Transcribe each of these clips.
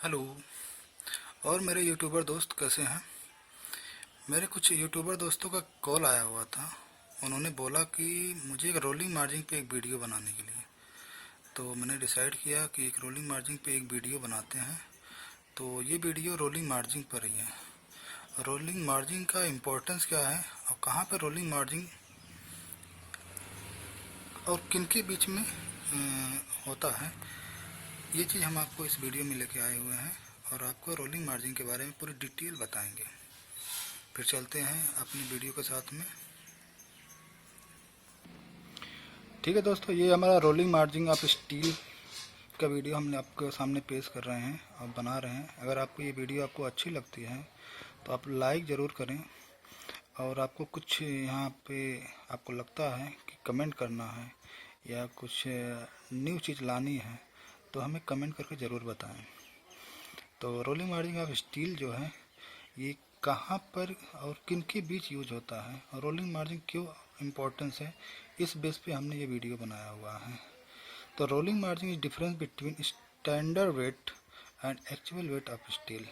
Hello. और मेरे YouTuber दोस्त कैसे हैं? मेरे कुछ यूट्यूबर दोस्तों का कॉल आया हुआ था। उन्होंने बोला कि मुझे एक रोलिंग मार्जिन पे एक वीडियो बनाने के लिए। तो मैंने डिसाइड किया कि एक रोलिंग मार्जिन पे एक वीडियो बनाते हैं। तो ये वीडियो रोलिंग मार्जिन पर ही है। रोलिंग मार्जिन का इम्पोर्टेंस क्या है और कहाँ पे रोलिंग मार्जिन और किन के बीच में होता है, ये चीज़ हम आपको इस वीडियो में लेके आए हुए हैं। और आपको रोलिंग मार्जिन के बारे में पूरी डिटेल बताएंगे। फिर चलते हैं अपनी वीडियो के साथ में। ठीक है दोस्तों, ये हमारा रोलिंग मार्जिन ऑफ स्टील का वीडियो हमने आपके सामने पेश कर रहे हैं और बना रहे हैं। अगर आपको ये वीडियो आपको अच्छी लगती है तो आप लाइक ज़रूर करें। और आपको कुछ यहाँ पे आपको लगता है कि कमेंट करना है या कुछ न्यू चीज़ लानी है तो हमें कमेंट करके ज़रूर बताएं। तो रोलिंग मार्जिन ऑफ स्टील जो है ये कहाँ पर और किन के बीच यूज होता है और रोलिंग मार्जिन क्यों इम्पोर्टेंस है, इस बेस पे हमने ये वीडियो बनाया हुआ है। तो rolling margin is difference between standard weight and actual weight of steel.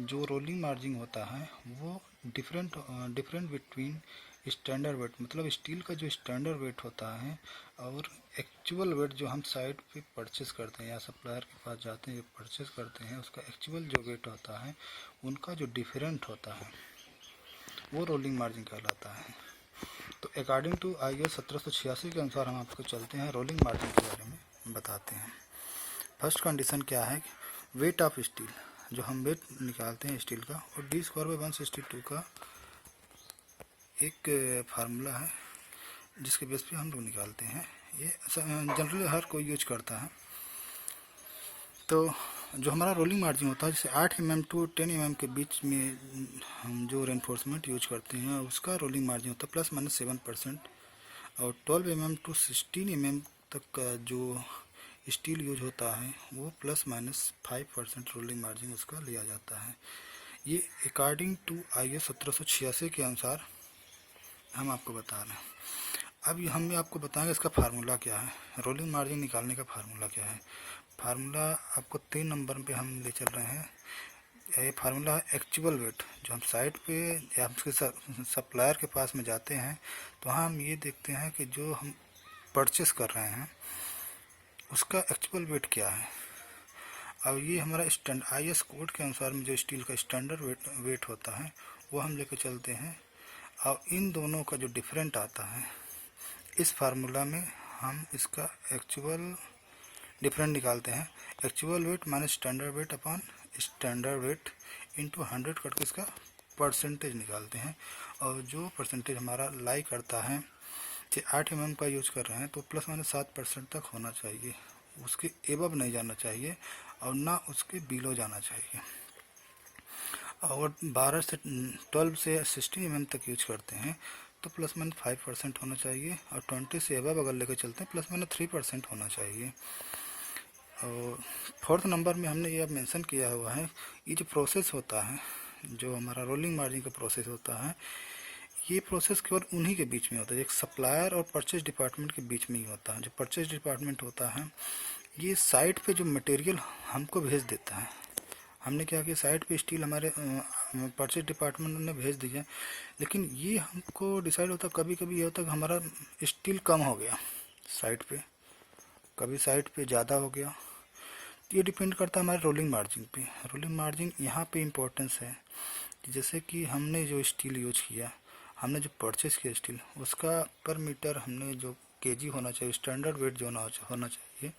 जो रोलिंग मार्जिन होता है वो डिफरेंट बिटवीन स्टैंडर्ड वेट, मतलब स्टील का जो स्टैंडर्ड वेट होता है और एक्चुअल वेट जो हम साइट पे परचेस करते हैं या सप्लायर के पास जाते हैं परचेस करते हैं, उसका एक्चुअल जो वेट होता है उनका जो डिफरेंट होता है वो रोलिंग मार्जिन कहलाता है। तो अकॉर्डिंग टू IS 1786 के अनुसार हम आपको चलते हैं रोलिंग मार्जिन के बारे में बताते हैं। फर्स्ट कंडीशन क्या है, वेट ऑफ स्टील। जो हम वेट निकालते हैं स्टील का, और D²/162 का एक फार्मूला है जिसके बेस पे हम लोग निकालते हैं। ये जनरली हर कोई यूज करता है। तो जो हमारा रोलिंग मार्जिन होता है, जैसे 8 mm टू 10 mm के बीच में हम जो रेनफोर्समेंट यूज करते हैं उसका रोलिंग मार्जिन होता है ±7%। और 12 mm टू 16 mm तक का जो स्टील यूज होता है वो ±5% रोलिंग मार्जिन उसका लिया जाता है। ये अकॉर्डिंग टू IS 1786 के अनुसार हम आपको बता रहे हैं। अब हम आपको बताएंगे इसका फार्मूला क्या है, रोलिंग मार्जिन निकालने का फार्मूला क्या है। फार्मूला आपको 3 नंबर पे हम ले चल रहे हैं। ये फार्मूला है एक्चुअल वेट। जो हम साइट पे या उसके सप्लायर के पास में जाते हैं तो वहाँ हम ये देखते हैं कि जो हम परचेस कर रहे हैं उसका एक्चुअल वेट क्या है। अब ये हमारा IS कोड के अनुसार में जो स्टील का स्टैंडर्ड वेट होता है वो हम लेकर चलते हैं। और इन दोनों का जो डिफरेंट आता है इस फार्मूला में हम इसका एक्चुअल डिफरेंट निकालते हैं। Actual wait minus standard weight upon standard weight into 100 करके इसका परसेंटेज निकालते हैं। और जो परसेंटेज हमारा लाई करता है, कि 8 mm का यूज कर रहे हैं तो ±7% तक होना चाहिए, उसके एबव नहीं जाना चाहिए और ना उसके बिलो जाना चाहिए। और 12 से 16 mm तक यूज करते हैं तो ±5% होना चाहिए। और 20 से एबव अगर लेकर चलते हैं ±3% होना चाहिए। और फोर्थ नंबर में हमने ये अब मेंशन किया हुआ है, ये जो प्रोसेस होता है, जो हमारा रोलिंग मार्जिन का प्रोसेस होता है, ये प्रोसेस केवल उन्हीं के बीच में होता है, एक सप्लायर और परचेज डिपार्टमेंट के बीच में ही होता है। जो परचेज डिपार्टमेंट होता है ये साइट पे जो मटेरियल हमको भेज देता है। हमने क्या किया, साइट पे स्टील हमारे परचेज डिपार्टमेंट ने भेज दिया, लेकिन ये हमको डिसाइड होता, कभी कभी ये होता कि हमारा स्टील कम हो गया साइट पे, कभी साइट पे ज़्यादा हो गया। ये डिपेंड करता है हमारे रोलिंग मार्जिन पे। रोलिंग मार्जिन यहाँ पे इम्पोर्टेंस है कि जैसे कि हमने जो स्टील यूज किया, हमने जो परचेस किया स्टील, उसका पर मीटर हमने जो केजी होना चाहिए, स्टैंडर्ड वेट जो होना चाहिए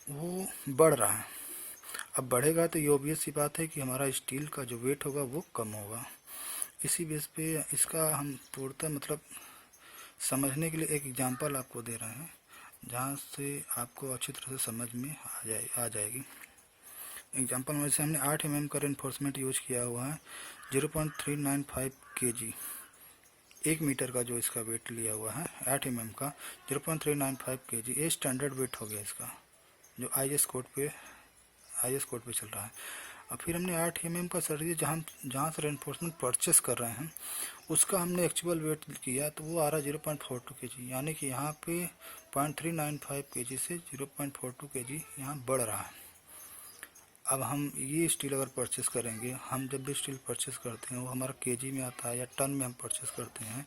वो बढ़ रहा है। अब बढ़ेगा तो ये ऑब्वियस सी बात है कि हमारा स्टील का जो वेट होगा वो कम होगा। इसी बेस पे इसका हम पूर्णतः मतलब समझने के लिए एक एग्जांपल आपको दे रहे हैं जहाँ से आपको अच्छी तरह से समझ में आ जाएगी। एग्जांपल में जैसे हमने 8 mm का रेनफोर्समेंट यूज किया हुआ है, 0.395 kg, 1 मीटर का जो इसका वेट लिया हुआ है 8 mm का 0.395 kg, ये स्टैंडर्ड वेट हो गया इसका, जो IS कोड पे चल रहा है। और फिर हमने 8 mm का सर जहाँ से रेनफोर्समेंट परचेस कर रहे हैं उसका हमने एक्चुअल वेट किया तो वो आ रहा है 0.42 kg, यानी कि यहाँ पे 0.395 kg से 0.42 kg यहाँ बढ़ रहा है। अब हम ये स्टील अगर परचेस करेंगे, हम जब भी स्टील परचेस करते हैं वो हमारा केजी में आता है या टन में हम परचेस करते हैं,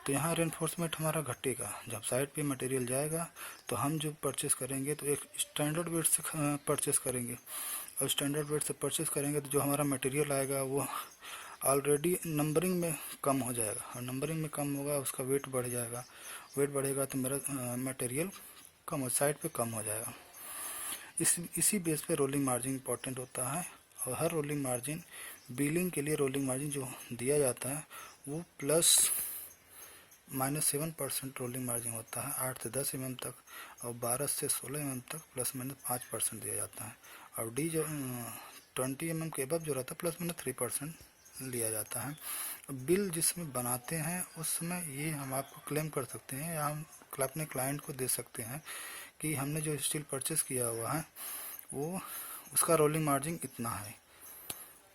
तो यहाँ रेनफोर्समेंट हमारा घटेगा। जब साइट पे मटेरियल जाएगा तो हम जो परचेस करेंगे तो एक स्टैंडर्ड वेट से परचेस करेंगे, और स्टैंडर्ड वेट से परचेस करेंगे तो जो हमारा मटेरियल आएगा वो ऑलरेडी नंबरिंग में कम हो जाएगा, और नंबरिंग में कम होगा उसका वेट बढ़ जाएगा, वेट बढ़ेगा तो मेरा मटेरियल कम हो साइड पे कम हो जाएगा। इसी बेस पे रोलिंग मार्जिन इंपॉर्टेंट होता है, और हर रोलिंग मार्जिन बिलिंग के लिए रोलिंग मार्जिन जो दिया जाता है वो +-7% रोलिंग मार्जिन होता है 8 से 10 mm तक, और 12 से 16 mm तक +-5% दिया जाता है, और डी जो 20 mm के अबव जो रहता है +-3% लिया जाता है। बिल जिसमें बनाते हैं उस समय ये हम आपको क्लेम कर सकते हैं या हम अपने क्लाइंट को दे सकते हैं कि हमने जो स्टील परचेस किया हुआ है वो उसका रोलिंग मार्जिन इतना है,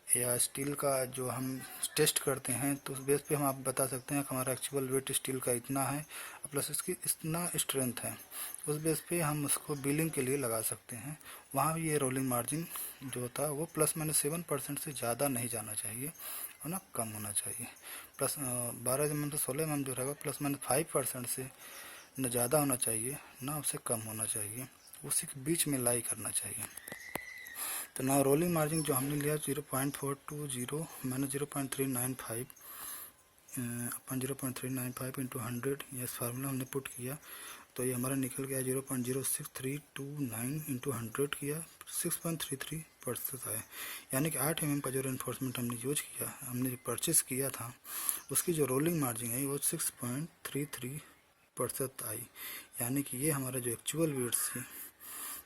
या स्टील का जो हम टेस्ट करते हैं तो उस बेस पे हम आप बता सकते हैं कि हमारा एक्चुअल वेट स्टील का इतना है प्लस इसकी इतना स्ट्रेंथ है, उस बेस पे हम उसको बिलिंग के लिए लगा सकते हैं। वहाँ भी ये रोलिंग मार्जिन जो होता है वो +-7% से ज़्यादा नहीं जाना चाहिए, है ना, कम होना चाहिए। प्लस 12 mm से 16 mm जो रहेगा +-5% से न ज़्यादा होना चाहिए ना उससे कम होना चाहिए, उसी के बीच में लाई करना चाहिए। तो ना रोलिंग मार्जिन जो हमने लिया 0.420 माइनस 0.395 अपन 0.395 इंटू 100, ये फार्मूला हमने पुट किया तो ये हमारा निकल गया 0.06329 इंटू 100 किया 6.33% आया, यानी कि 8 mm का जो रेनफोर्समेंट हमने यूज किया, हमने जो परचेस किया था उसकी जो रोलिंग मार्जिन है वो 6.33% आई, यानी कि ये हमारा जो एक्चुअल वेट से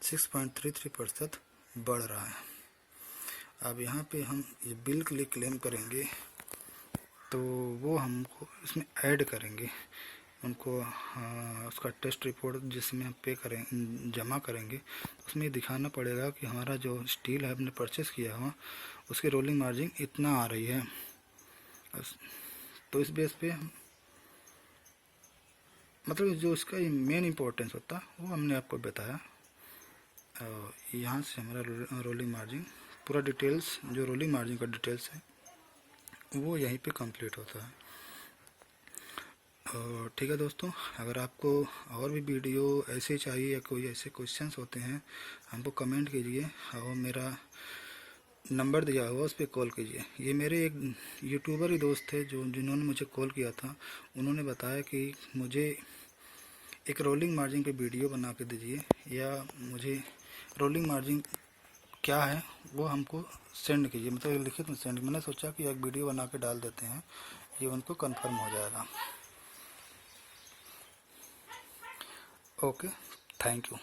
6.33% बढ़ रहा है। अब यहाँ पे हम ये बिल के लिए क्लेम करेंगे तो वो हमको इसमें ऐड करेंगे उनको उसका टेस्ट रिपोर्ट जिसमें हम पे करें जमा करेंगे, उसमें दिखाना पड़ेगा कि हमारा जो स्टील है हमने परचेस किया हुआ उसकी रोलिंग मार्जिन इतना आ रही है। तो इस बेस पे मतलब जो इसका मेन इम्पोर्टेंस होता है वो हमने आपको बताया। यहाँ से हमारा रोलिंग मार्जिन पूरा डिटेल्स जो रोलिंग मार्जिन का डिटेल्स है वो यहीं पे कंप्लीट होता है। और ठीक है दोस्तों, अगर आपको और भी वीडियो ऐसे चाहिए या कोई ऐसे क्वेश्चंस होते हैं हमको कमेंट कीजिए, और मेरा नंबर दिया हुआ उस पर कॉल कीजिए। ये मेरे एक यूट्यूबर ही दोस्त थे जिन्होंने मुझे कॉल किया था, उन्होंने बताया कि मुझे एक रोलिंग मार्जिन पे वीडियो बना के दीजिए, या मुझे रोलिंग मार्जिन क्या है वो हमको सेंड कीजिए, मतलब लिखित में सेंड। मैंने सोचा कि एक वीडियो बना के डाल देते हैं, ये उनको कंफर्म हो जाएगा। Okay, thank you.